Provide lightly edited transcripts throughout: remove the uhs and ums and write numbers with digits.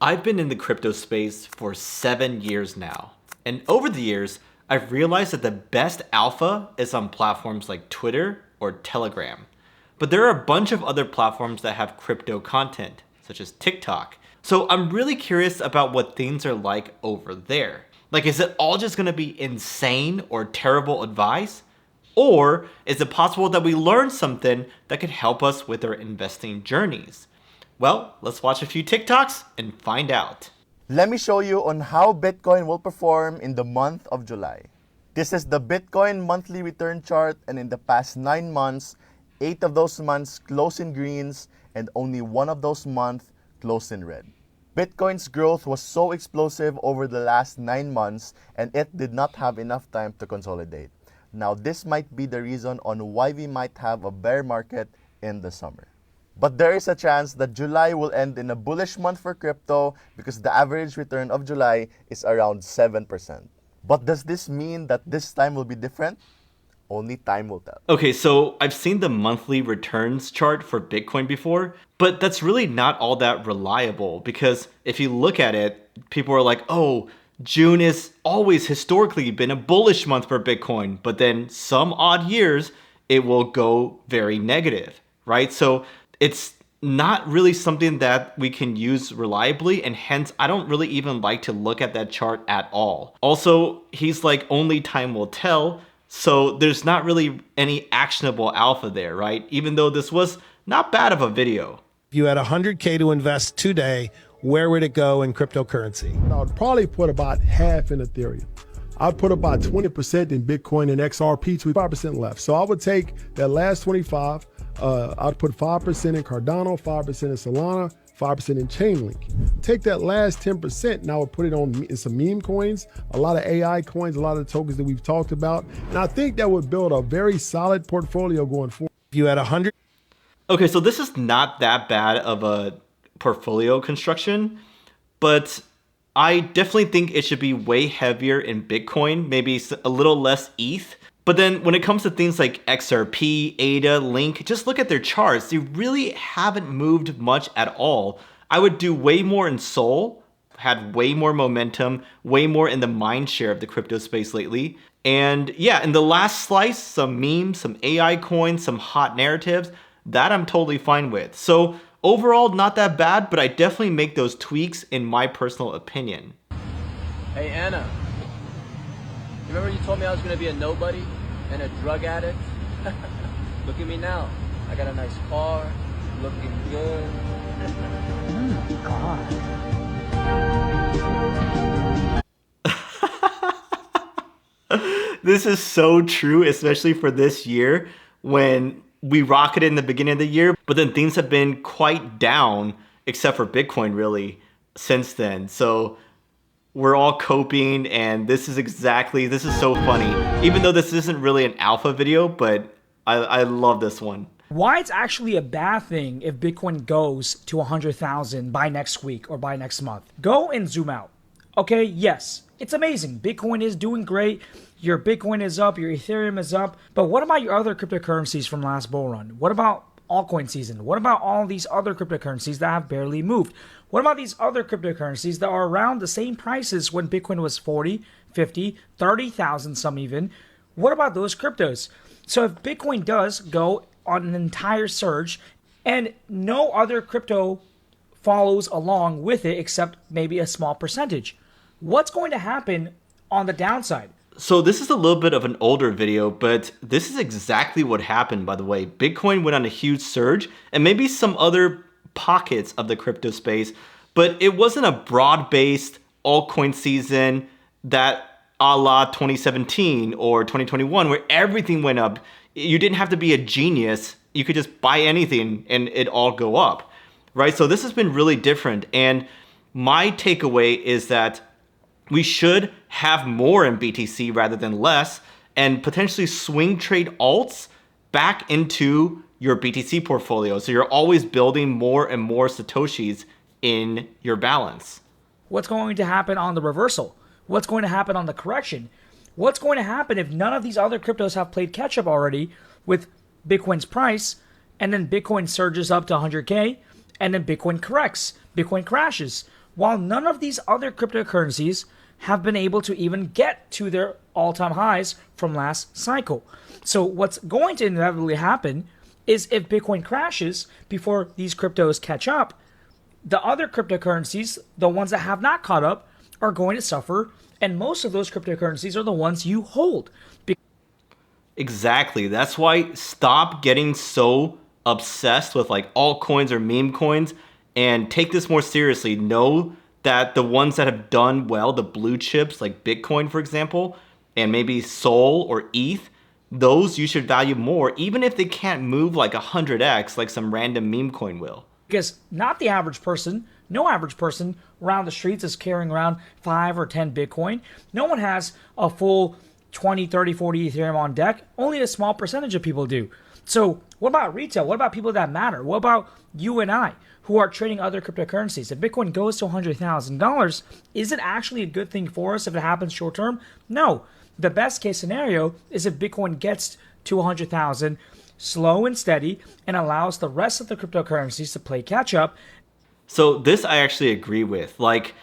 I've been in the crypto space for 7 years now. And over the years, I've realized that the best alpha is on platforms like Twitter or Telegram. But there are a bunch of other platforms that have crypto content, such as TikTok. So I'm really curious about what things are like over there. Like, is it all just gonna be insane or terrible advice? Or is it possible that we learn something that could help us with our investing journeys? Well, let's watch a few TikToks and find out. Let me show you on how Bitcoin will perform in the month of July. This is the Bitcoin monthly return chart, and in the past 9 months, 8 of those months closed in greens and only 1 of those months closed in red. Bitcoin's growth was so explosive over the last 9 months, and it did not have enough time to consolidate. Now, this might be the reason on why we might have a bear market in the summer. But there is a chance that July will end in a bullish month for crypto because the average return of July is around 7%. But does this mean that this time will be different? Only time will tell. Okay, so I've seen the monthly returns chart for Bitcoin before, but that's really not all that reliable because if you look at it, people are like, oh, June is always historically been a bullish month for Bitcoin, but then some odd years, it will go very negative, right? So it's not really something that we can use reliably, and hence I don't really even like to look at that chart at all. Also, he's like, only time will tell, so there's not really any actionable alpha there, right? Even though this was not bad of a video. If you had 100K to invest today, where would it go in cryptocurrency? I'd probably put about half in Ethereum. I'd put about 20% in Bitcoin and XRP, 5% left. So I would take that last 25, I'd put 5% in Cardano, 5% in Solana, 5% in Chainlink. Take that last 10% and I would put it on in some meme coins, a lot of AI coins, a lot of the tokens that we've talked about. And I think that would build a very solid portfolio going forward. If you had 100. Okay, so this is not that bad of a portfolio construction, but I definitely think it should be way heavier in Bitcoin, maybe a little less ETH. But then when it comes to things like XRP, ADA, Link, just look at their charts. They really haven't moved much at all. I would do way more in Sol, had way more momentum, way more in the mind share of the crypto space lately. And yeah, in the last slice, some memes, some AI coins, some hot narratives, that I'm totally fine with. So overall, not that bad, but I definitely make those tweaks in my personal opinion. Hey Anna, you remember you told me I was gonna be a nobody and a drug addict? Look at me now. I got a nice car, looking good. This is so true, especially for this year when we rocketed in the beginning of the year, but then things have been quite down, except for Bitcoin really, since then. So we're all coping, and this is so funny. Even though this isn't really an alpha video, but I love this one. Why it's actually a bad thing if Bitcoin goes to 100,000 by next week or by next month. Go and zoom out. Okay, yes, it's amazing. Bitcoin is doing great. Your Bitcoin is up, your Ethereum is up. But what about your other cryptocurrencies from last bull run? What about altcoin season? What about all these other cryptocurrencies that have barely moved? What about these other cryptocurrencies that are around the same prices when Bitcoin was 40, 50, 30,000, some even? What about those cryptos? So if Bitcoin does go on an entire surge and no other crypto follows along with it except maybe a small percentage, what's going to happen on the downside? So this is a little bit of an older video, but this is exactly what happened, by the way. Bitcoin went on a huge surge, and maybe some other pockets of the crypto space, but it wasn't a broad-based altcoin season that a la 2017 or 2021 where everything went up. You didn't have to be a genius. You could just buy anything and it all go up, right? So this has been really different. And my takeaway is that we should have more in BTC rather than less, and potentially swing trade alts back into your BTC portfolio. So you're always building more and more Satoshis in your balance. What's going to happen on the reversal? What's going to happen on the correction? What's going to happen if none of these other cryptos have played catch up already with Bitcoin's price, and then Bitcoin surges up to 100K, and then Bitcoin corrects, Bitcoin crashes? while none of these other cryptocurrencies have been able to even get to their all-time highs from last cycle. So what's going to inevitably happen is if Bitcoin crashes before these cryptos catch up, the other cryptocurrencies, the ones that have not caught up, are going to suffer, and most of those cryptocurrencies are the ones you hold. Exactly. That's why stop getting so obsessed with like altcoins or meme coins and take this more seriously. Know that the ones that have done well, the blue chips like Bitcoin, for example, and maybe Sol or ETH, those you should value more, even if they can't move like 100x like some random meme coin will. Because not the average person, no average person around the streets is carrying around 5 or 10 Bitcoin. No one has a full 20, 30, 40 Ethereum on deck. Only a small percentage of people do. So what about retail? What about people that matter? What about you and I who are trading other cryptocurrencies? If Bitcoin goes to $100,000, is it actually a good thing for us if it happens short term? No. The best case scenario is if Bitcoin gets to 100,000 slow and steady and allows the rest of the cryptocurrencies to play catch up. So this I actually agree with. Like,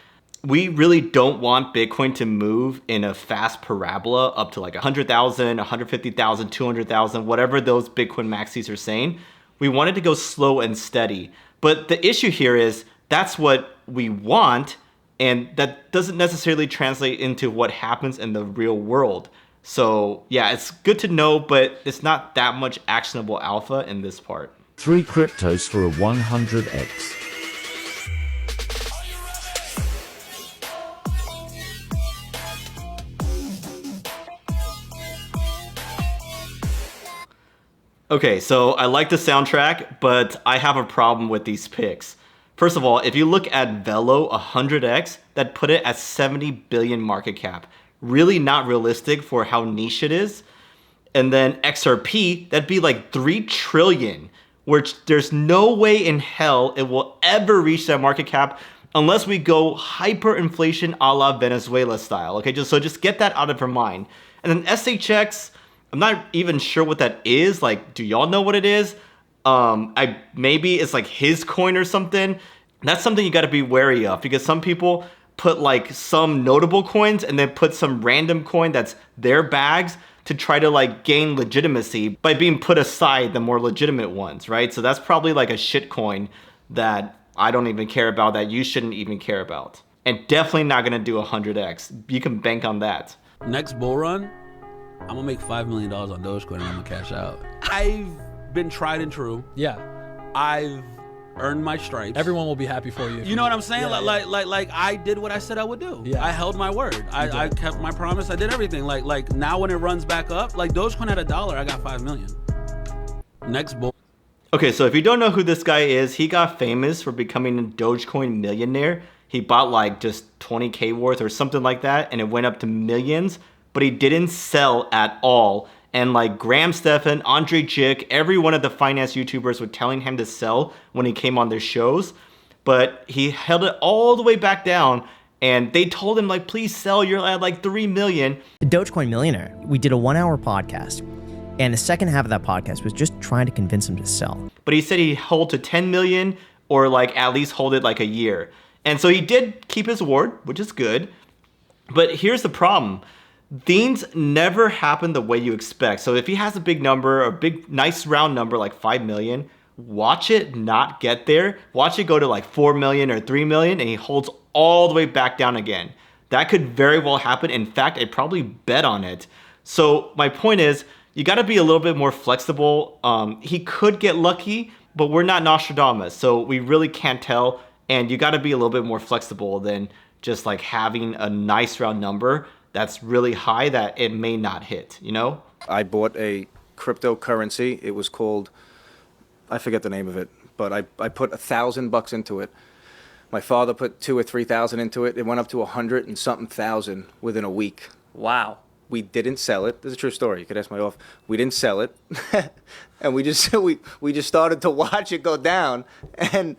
we really don't want Bitcoin to move in a fast parabola up to like 100,000, 150,000, 200,000, whatever those Bitcoin maxis are saying. We want it to go slow and steady. But the issue here is that's what we want, and that doesn't necessarily translate into what happens in the real world. So yeah, it's good to know, but it's not that much actionable alpha in this part. 3 cryptos for a 100x. Okay, so I like the soundtrack, but I have a problem with these picks. First of all, if you look at Velo 100x, that put it at 70 billion market cap. Really not realistic for how niche it is. And then XRP, that'd be like 3 trillion, which there's no way in hell it will ever reach that market cap unless we go hyperinflation a la Venezuela style. Okay, just get that out of your mind. And then SHX, I'm not even sure what that is. Like, do y'all know what it is? Maybe it's like his coin or something. That's something you got to be wary of, because some people put like some notable coins and then put some random coin that's their bags to try to like gain legitimacy by being put aside the more legitimate ones, right? So that's probably like a shit coin that I don't even care about, that you shouldn't even care about. And definitely not gonna do 100x. You can bank on that. Next bull run, I'm gonna make $5 million on Dogecoin and I'm gonna cash out. I've been tried and true. Yeah. I've earned my stripes. Everyone will be happy for you. You know what I'm saying? Yeah, like I did what I said I would do. Yeah. I held my word. I kept my promise. I did everything. Like now when it runs back up, like Dogecoin at $1, I got 5 million. Next bull. Okay, so if you don't know who this guy is, he got famous for becoming a Dogecoin millionaire. He bought like just 20K worth or something like that, and it went up to millions, but he didn't sell at all. And like Graham Stephan, Andre Jick, every one of the finance YouTubers were telling him to sell when he came on their shows, but he held it all the way back down, and they told him like, please sell, you're at like 3 million. The Dogecoin Millionaire, we did a 1-hour podcast, and the second half of that podcast was just trying to convince him to sell. But he said he'd hold to 10 million or like at least hold it like a year. And so he did keep his word, which is good. But here's the problem. Things never happen the way you expect. So if he has a big number, a big, nice round number like 5 million, watch it not get there. Watch it go to like 4 million or 3 million, and he holds all the way back down again. That could very well happen. In fact, I'd probably bet on it. So my point is, you got to be a little bit more flexible. He could get lucky, but we're not Nostradamus, so we really can't tell. And you got to be a little bit more flexible than just like having a nice round number that's really high that it may not hit, you know? I bought a cryptocurrency. It was called, I forget the name of it, but I put $1,000 into it. My father put 2,000 or 3,000 into it. It went up to 100 and something thousand within a week. Wow. We didn't sell it. This is a true story. You could ask my off. We didn't sell it, and we just started to watch it go down. And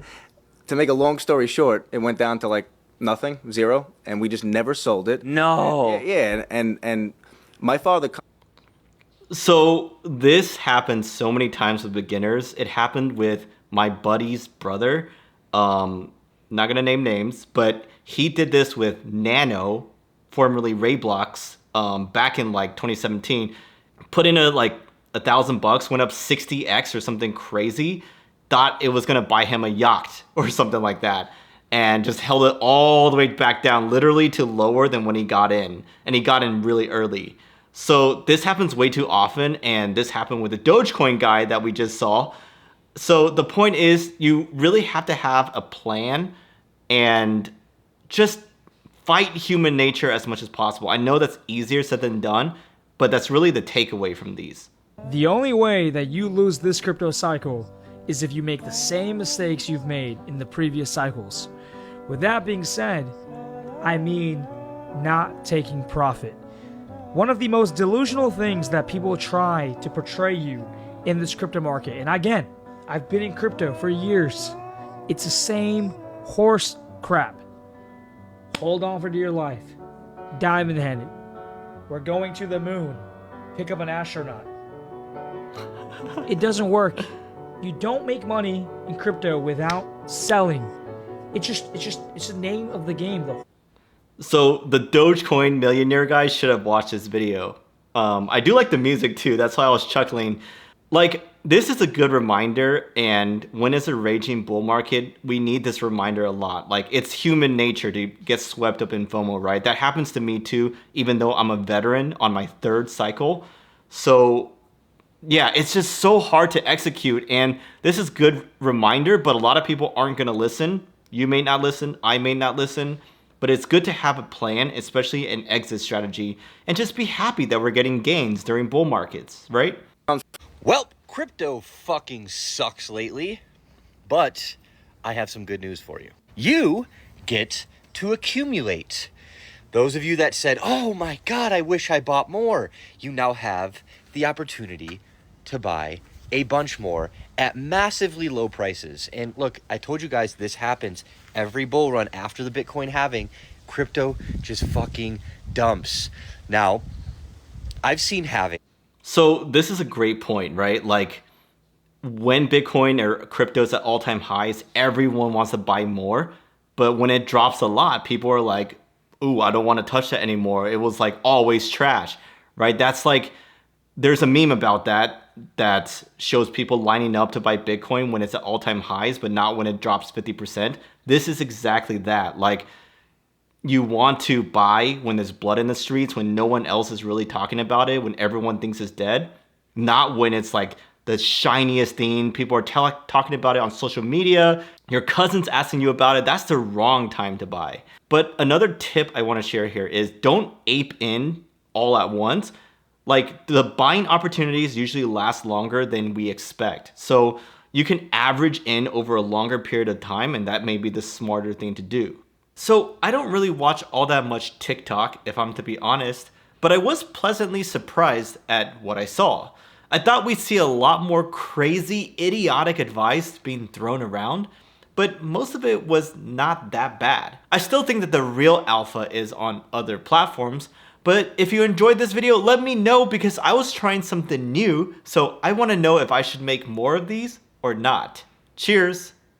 to make a long story short, it went down to like nothing, zero, and we just never sold it. No. Yeah, and my father. So this happens so many times with beginners. It happened with my buddy's brother. not going to name names, but he did this with Nano, formerly Rayblox, back in like 2017. Put in like $1,000, went up 60x or something crazy. Thought it was going to buy him a yacht or something like that. And just held it all the way back down, literally to lower than when he got in. And he got in really early. So this happens way too often, and this happened with the Dogecoin guy that we just saw. So the point is, you really have to have a plan and just fight human nature as much as possible. I know that's easier said than done, but that's really the takeaway from these. The only way that you lose this crypto cycle is if you make the same mistakes you've made in the previous cycles. With that being said, I mean not taking profit. One of the most delusional things that people try to portray you in this crypto market, and again, I've been in crypto for years, it's the same horse crap. Hold on for dear life. Diamond headed. We're going to the moon. Pick up an astronaut. It doesn't work. You don't make money in crypto without selling. It's the name of the game, though. So the Dogecoin millionaire guy should have watched this video. I do like the music too. That's why I was chuckling. Like, this is a good reminder, and when it's a raging bull market, we need this reminder a lot. Like, it's human nature to get swept up in FOMO, right? That happens to me too, even though I'm a veteran on my 3rd cycle. So yeah, it's just so hard to execute, and this is good reminder, but a lot of people aren't going to listen. You may not listen, I may not listen, but it's good to have a plan, especially an exit strategy, and just be happy that we're getting gains during bull markets, right? Well, crypto fucking sucks lately, but I have some good news for you. You get to accumulate. Those of you that said, oh my God, I wish I bought more, you now have the opportunity to buy a bunch more at massively low prices. And look, I told you guys this happens every bull run after the Bitcoin halving. Crypto just fucking dumps. Now, I've seen halving. So this is a great point, right? Like, when Bitcoin or crypto's at all-time highs, everyone wants to buy more. But when it drops a lot, people are like, ooh, I don't want to touch that anymore. It was like always trash, right? That's like, there's a meme about that shows people lining up to buy Bitcoin when it's at all-time highs, but not when it drops 50%. This is exactly that. Like, you want to buy when there's blood in the streets, when no one else is really talking about it, when everyone thinks it's dead, not when it's like the shiniest thing. People are talking about it on social media. Your cousin's asking you about it. That's the wrong time to buy. But another tip I want to share here is don't ape in all at once. Like, the buying opportunities usually last longer than we expect. So you can average in over a longer period of time, and that may be the smarter thing to do. So I don't really watch all that much TikTok, if I'm to be honest, but I was pleasantly surprised at what I saw. I thought we'd see a lot more crazy, idiotic advice being thrown around, but most of it was not that bad. I still think that the real alpha is on other platforms, but if you enjoyed this video, let me know, because I was trying something new, so I want to know if I should make more of these or not. Cheers!